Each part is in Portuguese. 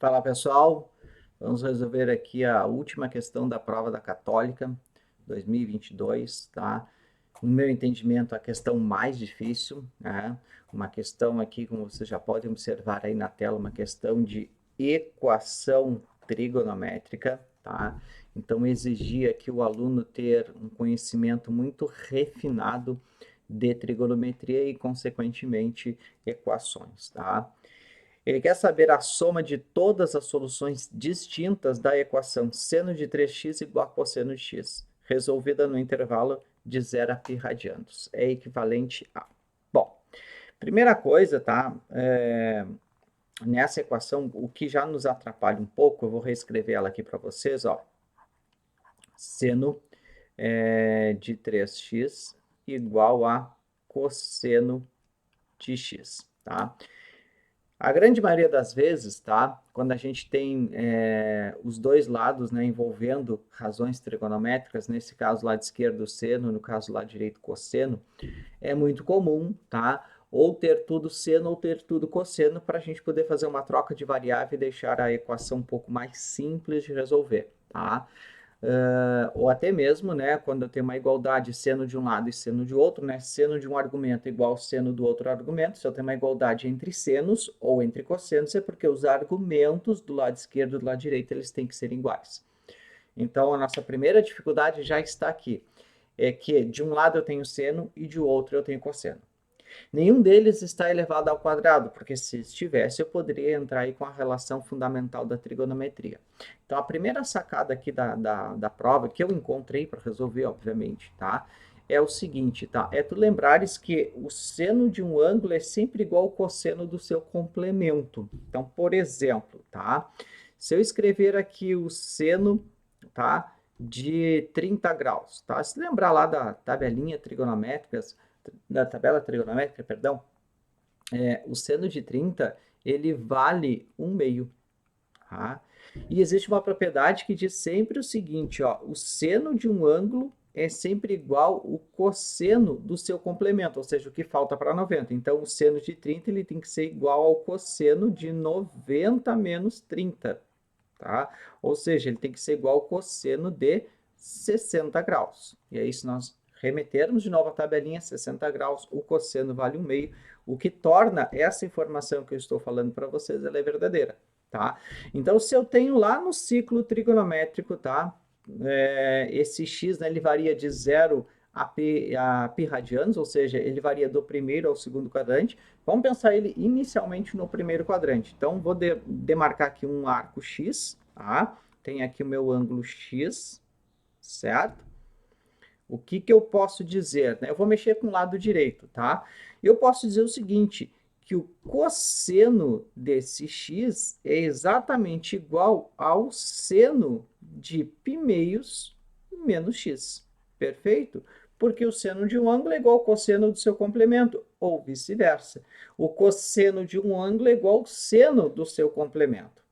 Fala pessoal, vamos resolver aqui a última questão da prova da Católica 2022, tá? No meu entendimento, a questão mais difícil, né? Uma questão aqui, como vocês já podem observar aí na tela, uma questão de equação trigonométrica, tá? Então, exigia que o aluno ter um conhecimento muito refinado de trigonometria e, consequentemente, equações, tá? Ele quer saber a soma de todas as soluções distintas da equação seno de 3x igual a cosseno de x, resolvida no intervalo de 0 a π radianos. É equivalente a... Bom, primeira coisa, tá? Nessa equação, o que já nos atrapalha um pouco, eu vou reescrever ela aqui para vocês, ó. Seno de 3x igual a cosseno de x, tá? A grande maioria das vezes, tá? Quando a gente tem os dois lados, né, envolvendo razões trigonométricas, nesse caso lado esquerdo seno, no caso lado direito cosseno, é muito comum, tá? Ou ter tudo seno ou ter tudo cosseno para a gente poder fazer uma troca de variável e deixar a equação um pouco mais simples de resolver, tá? Ou até mesmo, né, quando eu tenho uma igualdade seno de um lado e seno de outro, né, seno de um argumento igual seno do outro argumento, se eu tenho uma igualdade entre senos ou entre cossenos, é porque os argumentos do lado esquerdo e do lado direito, eles têm que ser iguais. Então, a nossa primeira dificuldade já está aqui, é que de um lado eu tenho seno e de outro eu tenho cosseno. Nenhum deles está elevado ao quadrado, porque se estivesse, eu poderia entrar aí com a relação fundamental da trigonometria. Então, a primeira sacada aqui da prova, que eu encontrei para resolver, obviamente, tá? É o seguinte, tá? É tu lembrares que o seno de um ângulo é sempre igual ao cosseno do seu complemento. Então, por exemplo, tá? Se eu escrever aqui o seno, tá? De 30 graus, tá? Se lembrar lá da tabelinha trigonométricas, da tabela trigonométrica, perdão, o seno de 30, ele vale 1/2, tá? E existe uma propriedade que diz sempre o seguinte, ó, o seno de um ângulo é sempre igual o cosseno do seu complemento, ou seja, o que falta para 90. Então, o seno de 30 ele tem que ser igual ao cosseno de 90 menos 30, tá? Ou seja, ele tem que ser igual ao cosseno de 60 graus. E aí, se nós remetermos de novo a tabelinha, 60 graus, o cosseno vale 1/2, o que torna essa informação que eu estou falando para vocês, ela é verdadeira, tá? Então, se eu tenho lá no ciclo trigonométrico, tá? Esse x, né, ele varia de 0 a π radianos, ou seja, ele varia do primeiro ao segundo quadrante. Vamos pensar ele inicialmente no primeiro quadrante. Então, vou demarcar aqui um arco x, tá? Tem aqui o meu ângulo x, certo? O que eu posso dizer? Né? Eu vou mexer com o lado direito, tá? Eu posso dizer o seguinte, que o cosseno desse x é exatamente igual ao seno de π meios menos x. Perfeito? Porque o seno de um ângulo é igual ao cosseno do seu complemento, ou vice-versa. O cosseno de um ângulo é igual ao seno do seu complemento.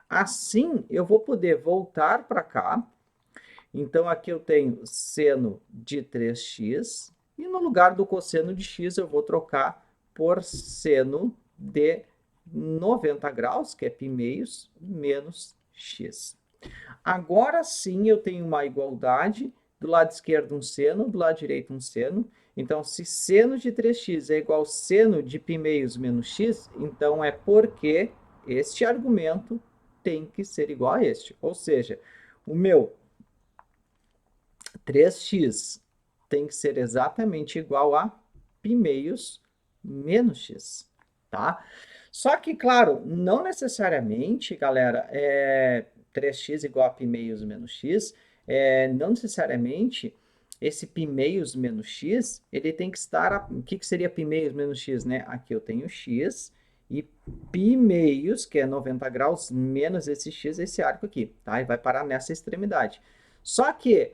Assim, eu vou poder voltar para cá. Então, aqui eu tenho seno de 3x, e no lugar do cosseno de x, eu vou trocar por seno de 90 graus, que é π meios, menos x. Agora sim, eu tenho uma igualdade, do lado esquerdo um seno, do lado direito um seno. Então, se seno de 3x é igual a seno de π meios menos x, então é porque este argumento tem que ser igual a este. Ou seja, o meu 3x tem que ser exatamente igual a π meios menos x, tá? Só que, claro, não necessariamente, galera, 3x igual a π meios menos x, não necessariamente esse π meios menos x, ele tem que estar... O que seria π meios menos x, né? Aqui eu tenho x e π meios, que é 90 graus, menos esse x, esse arco aqui, tá? E vai parar nessa extremidade. Só que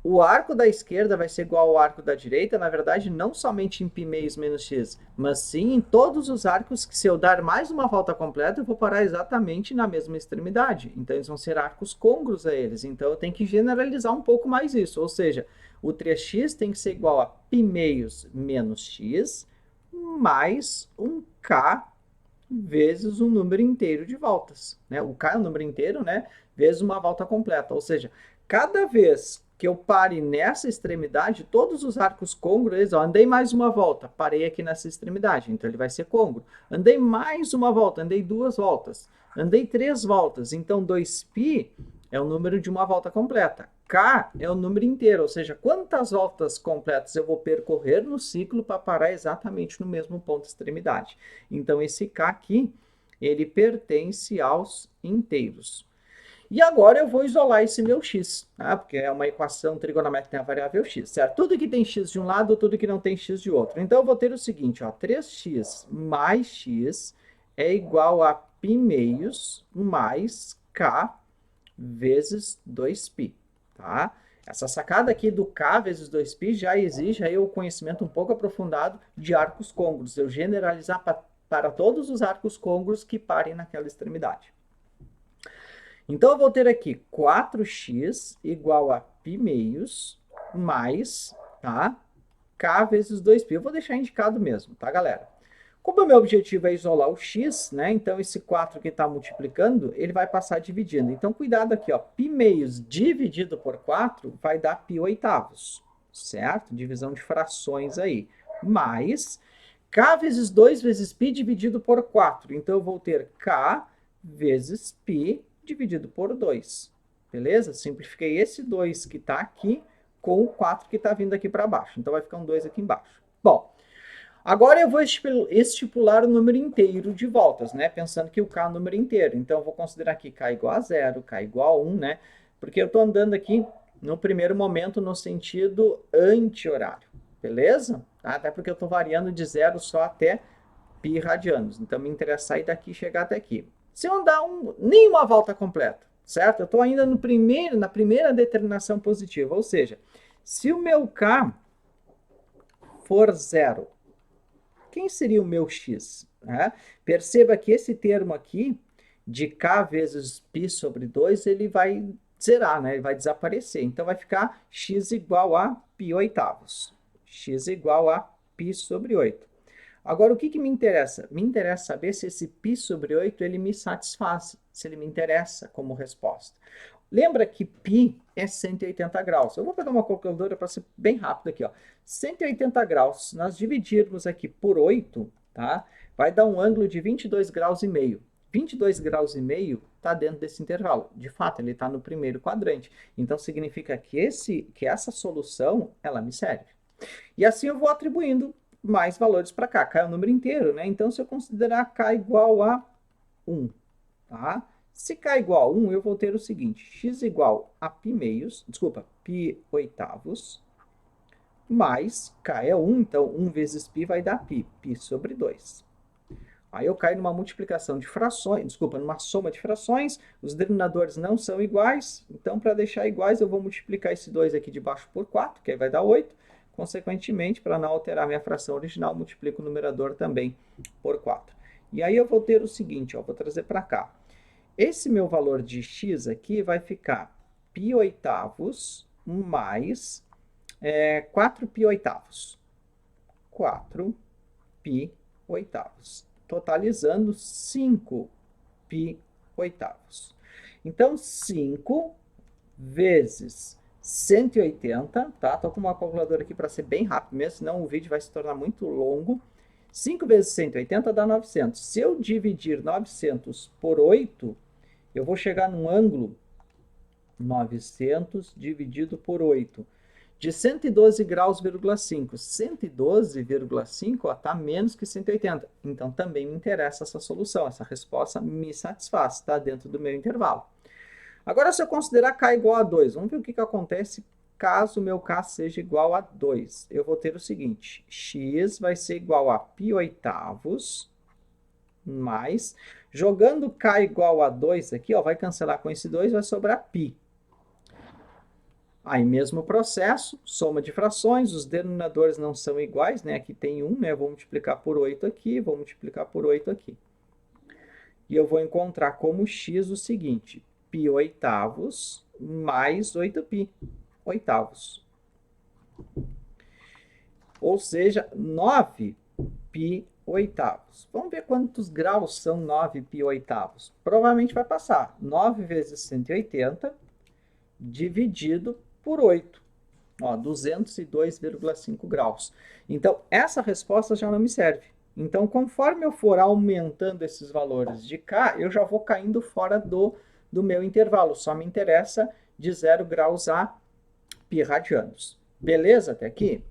o arco da esquerda vai ser igual ao arco da direita, na verdade, não somente em π meios menos x, mas sim em todos os arcos que, se eu dar mais uma volta completa, eu vou parar exatamente na mesma extremidade. Então, eles vão ser arcos côngruos a eles. Então, eu tenho que generalizar um pouco mais isso. Ou seja, o 3x tem que ser igual a π meios menos x mais um k vezes um número inteiro de voltas, né? O K é um número inteiro, né? Vezes uma volta completa. Ou seja, cada vez que eu pare nessa extremidade, todos os arcos côngruos, ó, andei mais uma volta, parei aqui nessa extremidade, então ele vai ser côngruo. Andei mais uma volta, andei 2 voltas. Andei 3 voltas, então 2π é o número de uma volta completa. K é o número inteiro, ou seja, quantas voltas completas eu vou percorrer no ciclo para parar exatamente no mesmo ponto de extremidade. Então, esse K aqui, ele pertence aos inteiros. E agora eu vou isolar esse meu x, tá? Porque é uma equação trigonométrica que tem a variável x, certo? Tudo que tem x de um lado, tudo que não tem x de outro. Então, eu vou ter o seguinte, ó, 3x mais x é igual a π meios mais k vezes 2π, tá? Essa sacada aqui do k vezes 2π já exige aí o conhecimento um pouco aprofundado de arcos côngruos. Eu generalizar para todos os arcos côngruos que parem naquela extremidade. Então, eu vou ter aqui 4x igual a π meios mais, tá? K vezes 2π. Eu vou deixar indicado mesmo, tá, galera? Como o meu objetivo é isolar o x, né? Então, esse 4 que está multiplicando, ele vai passar dividindo. Então, cuidado aqui, ó. π meios dividido por 4 vai dar π oitavos, certo? Divisão de frações aí. Mais k vezes 2 vezes π dividido por 4. Então, eu vou ter k vezes π dividido por 2. Beleza? Simplifiquei esse 2 que está aqui com o 4 que está vindo aqui para baixo. Então, vai ficar um 2 aqui embaixo. Bom, agora eu vou estipular o número inteiro de voltas, né? Pensando que o K é o número inteiro. Então, eu vou considerar aqui K igual a 0, K igual a 1, né? Porque eu estou andando aqui, no primeiro momento, no sentido anti-horário. Beleza? Tá? Até porque eu estou variando de 0 só até π radianos. Então, me interessa sair daqui e chegar até aqui. Se eu andar nenhuma volta completa, certo? Eu estou ainda na primeira determinação positiva. Ou seja, se o meu K for 0, quem seria o meu x? Perceba que esse termo aqui, de k vezes π sobre 2, ele vai zerar, né? Ele vai desaparecer. Então, vai ficar x igual a π oitavos. X igual a π sobre 8. Agora, o que me interessa? Me interessa saber se esse π sobre 8 ele me satisfaz, se ele me interessa como resposta. Lembra que π é 180 graus. Eu vou pegar uma calculadora para ser bem rápido aqui, ó. 180 graus, se nós dividirmos aqui por 8, tá? Vai dar um ângulo de 22 graus e meio. 22 graus e meio está dentro desse intervalo. De fato, ele está no primeiro quadrante. Então, significa que essa solução, ela me serve. E assim eu vou atribuindo mais valores para cá. K é o número inteiro, né? Então, se eu considerar K igual a 1, tá? Se K igual a 1, eu vou ter o seguinte, x igual a π meios, desculpa, π oitavos, mais K é 1, então 1 vezes π vai dar π, π sobre 2. Aí eu caio numa multiplicação de frações, desculpa, numa soma de frações, os denominadores não são iguais, então para deixar iguais eu vou multiplicar esse 2 aqui de baixo por 4, que aí vai dar 8. Consequentemente, para não alterar minha fração original, multiplico o numerador também por 4. E aí eu vou ter o seguinte, ó, vou trazer para cá. Esse meu valor de x aqui vai ficar π oitavos mais 4π oitavos. 4π oitavos. Totalizando 5π oitavos. Então, 5 vezes 180, tá? Tô com uma calculadora aqui para ser bem rápido mesmo, senão o vídeo vai se tornar muito longo. 5 vezes 180 dá 900. Se eu dividir 900 por 8, eu vou chegar num ângulo 900 dividido por 8 de 112 graus,5. 112,5 está menos que 180. Então, também me interessa essa solução. Essa resposta me satisfaz, está dentro do meu intervalo. Agora, se eu considerar K igual a 2, vamos ver o que acontece caso o meu K seja igual a 2. Eu vou ter o seguinte, x vai ser igual a π oitavos, mais, jogando K igual a 2 aqui, ó, vai cancelar com esse 2, vai sobrar π. Aí, mesmo processo, soma de frações, os denominadores não são iguais, né? Aqui tem 1, né? Vou multiplicar por 8 aqui, vou multiplicar por 8 aqui. E eu vou encontrar como x o seguinte, π oitavos mais 8π oitavos. Ou seja, 9π oitavos. Vamos ver quantos graus são 9π oitavos. Provavelmente vai passar 9 vezes 180 dividido por 8. 202,5 graus. Então, essa resposta já não me serve. Então, conforme eu for aumentando esses valores de K, eu já vou caindo fora do meu intervalo. Só me interessa de 0 graus a π radianos. Beleza até aqui?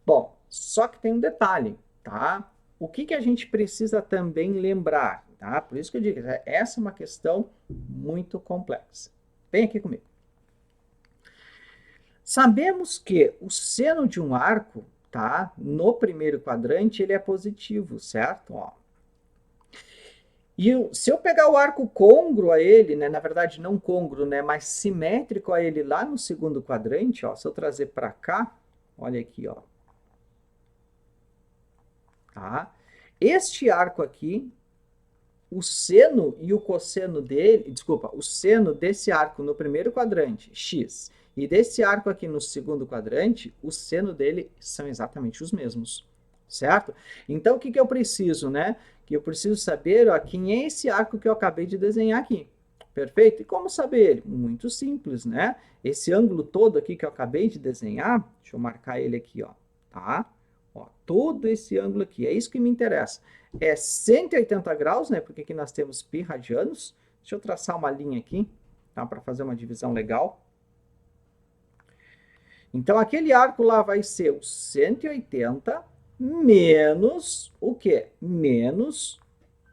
Bom, só que tem um detalhe, tá? O que a gente precisa também lembrar, tá? Por isso que eu digo, essa é uma questão muito complexa. Vem aqui comigo. Sabemos que o seno de um arco, tá? No primeiro quadrante, ele é positivo, certo? E se eu pegar o arco côngruo a ele, né? Na verdade, não côngruo, né? Mas simétrico a ele lá no segundo quadrante, se eu trazer para cá, olha aqui, tá? Este arco aqui, o seno e o cosseno dele, desculpa, o seno desse arco no primeiro quadrante, x, e desse arco aqui no segundo quadrante, o seno dele são exatamente os mesmos, certo? Então, o que eu preciso, né? Que eu preciso saber, quem é esse arco que eu acabei de desenhar aqui. Perfeito? E como saber ele? Muito simples, né? Esse ângulo todo aqui que eu acabei de desenhar, deixa eu marcar ele aqui, tá? Todo esse ângulo aqui, é isso que me interessa. É 180 graus, né? Porque aqui nós temos π radianos. Deixa eu traçar uma linha aqui, tá? Para fazer uma divisão legal. Então, aquele arco lá vai ser o 180 menos o quê? Menos,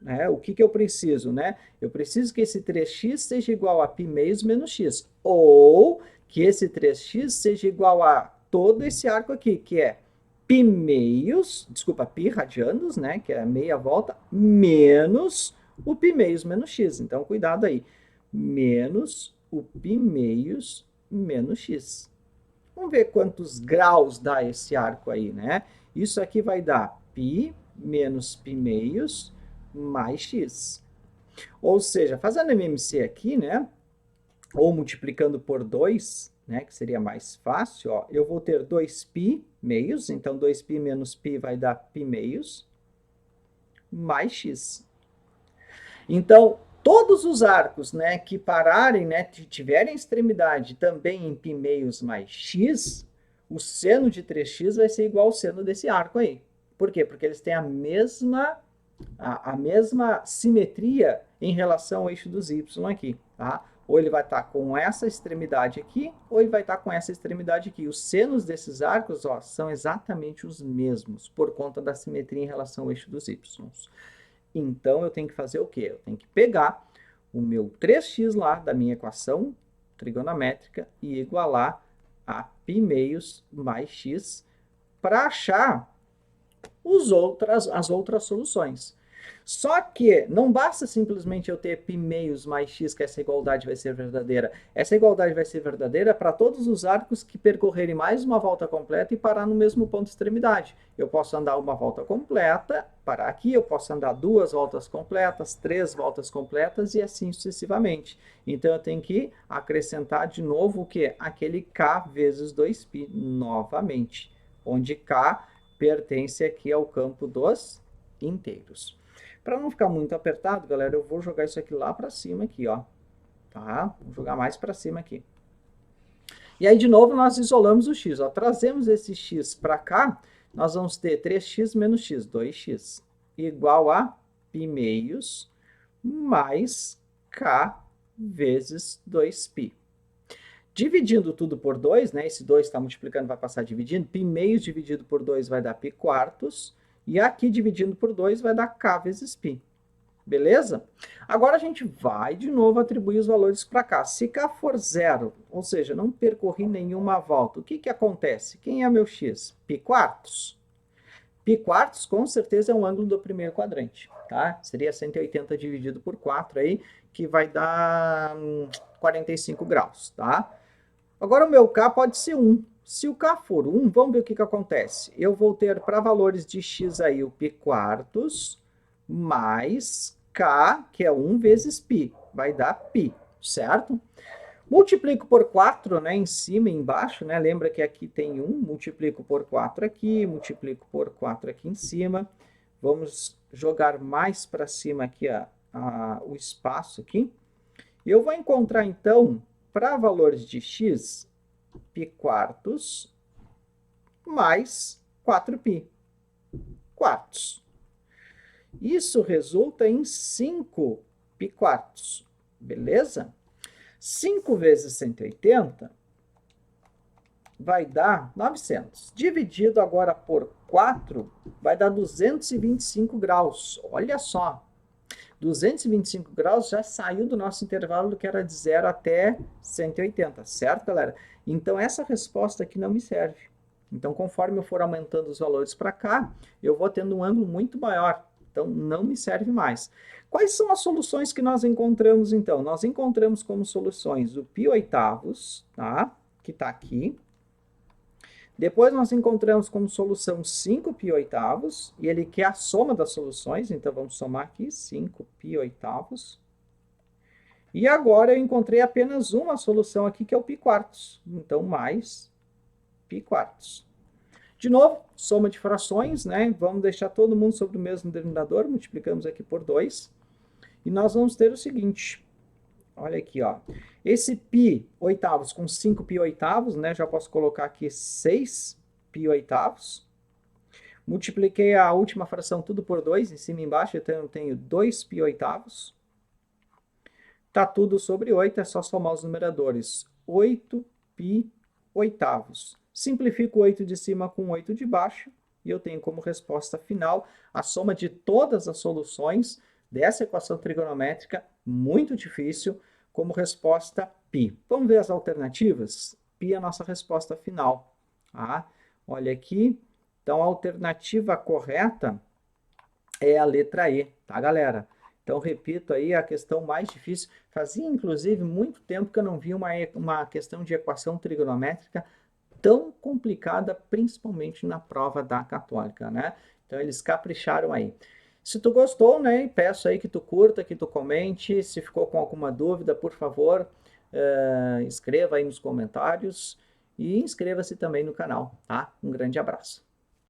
né? O que eu preciso, né? Eu preciso que esse 3x seja igual a π meios menos x. Ou que esse 3x seja igual a todo esse arco aqui, que é π meios, desculpa, π radianos, né? Que é a meia volta, menos o π meios menos x. Então, cuidado aí. Menos o π meios menos x. Vamos ver quantos graus dá esse arco aí, né? Isso aqui vai dar π menos π meios mais x. Ou seja, fazendo MMC aqui, né? Ou multiplicando por 2, né? Que seria mais fácil, eu vou ter 2π meios. Então, 2π menos π vai dar π meios mais x. Então, todos os arcos, né, que pararem, né, tiverem extremidade também em π meios mais x, o seno de 3x vai ser igual ao seno desse arco aí. Por quê? Porque eles têm a mesma simetria em relação ao eixo dos y aqui, tá? Ou ele vai estar com essa extremidade aqui, ou ele vai estar com essa extremidade aqui. Os senos desses arcos, são exatamente os mesmos, por conta da simetria em relação ao eixo dos y. Então, eu tenho que fazer o quê? Eu tenho que pegar o meu 3x lá da minha equação trigonométrica e igualar a π meios mais x para achar as outras soluções. Só que não basta simplesmente eu ter π meios mais x, que essa igualdade vai ser verdadeira. Essa igualdade vai ser verdadeira para todos os arcos que percorrerem mais uma volta completa e parar no mesmo ponto de extremidade. Eu posso andar uma volta completa, parar aqui, eu posso andar 2 voltas completas, 3 voltas completas e assim sucessivamente. Então, eu tenho que acrescentar de novo o quê? Aquele k vezes 2π novamente, onde k pertence aqui ao campo dos inteiros. Para não ficar muito apertado, galera, eu vou jogar isso aqui lá para cima aqui, tá? Vou jogar mais para cima aqui. E aí, de novo, nós isolamos o x, Trazemos esse x para cá, nós vamos ter 3x menos x, 2x, igual a π meios mais k vezes 2π. Dividindo tudo por 2, né? Esse 2 está multiplicando, vai passar dividindo. π meios dividido por 2 vai dar π quartos. E aqui, dividindo por 2, vai dar k vezes π. Beleza? Agora, a gente vai, de novo, atribuir os valores para cá. Se k for 0, ou seja, não percorri nenhuma volta, o que acontece? Quem é meu x? π quartos. π quartos, com certeza, é um ângulo do primeiro quadrante, tá? Seria 180 dividido por 4 aí, que vai dar 45 graus, tá? Agora, o meu k pode ser 1. Se o k for 1, vamos ver o que acontece. Eu vou ter para valores de x aí o π quartos mais k, que é 1 vezes π. Vai dar π, certo? Multiplico por 4, né, em cima e embaixo, né? Lembra que aqui tem 1, multiplico por 4 aqui, multiplico por 4 aqui em cima. Vamos jogar mais para cima aqui o espaço aqui. E eu vou encontrar, então, para valores de x, π quartos mais 4π quartos. Isso resulta em 5π quartos, beleza? 5 vezes 180 vai dar 900. Dividido agora por 4, vai dar 225 graus. Olha só, 225 graus já saiu do nosso intervalo que era de 0 até 180, certo, galera? Então, essa resposta aqui não me serve. Então, conforme eu for aumentando os valores para cá, eu vou tendo um ângulo muito maior. Então, não me serve mais. Quais são as soluções que nós encontramos, então? Nós encontramos como soluções o π oitavos, tá? Que está aqui. Depois nós encontramos como solução 5π oitavos, e ele quer a soma das soluções, então vamos somar aqui 5π oitavos. E agora eu encontrei apenas uma solução aqui, que é o π quartos. Então, mais π quartos. De novo, soma de frações, né? Vamos deixar todo mundo sobre o mesmo denominador, multiplicamos aqui por 2. E nós vamos ter o seguinte, olha aqui, ó. Esse π oitavos com 5π oitavos, né? Já posso colocar aqui 6π oitavos. Multipliquei a última fração tudo por 2, em cima e embaixo, então eu tenho 2π oitavos. Tá tudo sobre 8, é só somar os numeradores. 8π oitavos. Simplifico 8 de cima com 8 de baixo, e eu tenho como resposta final a soma de todas as soluções dessa equação trigonométrica, muito difícil, como resposta π. Vamos ver as alternativas? Π é a nossa resposta final. Tá? Olha aqui. Então, a alternativa correta é a letra E, tá, galera? Então, repito aí, a questão mais difícil. Fazia, inclusive, muito tempo que eu não vi uma questão de equação trigonométrica tão complicada, principalmente na prova da Católica, né? Então, eles capricharam aí. Se tu gostou, né, peço aí que tu curta, que tu comente. Se ficou com alguma dúvida, por favor, escreva aí nos comentários e inscreva-se também no canal, tá? Um grande abraço.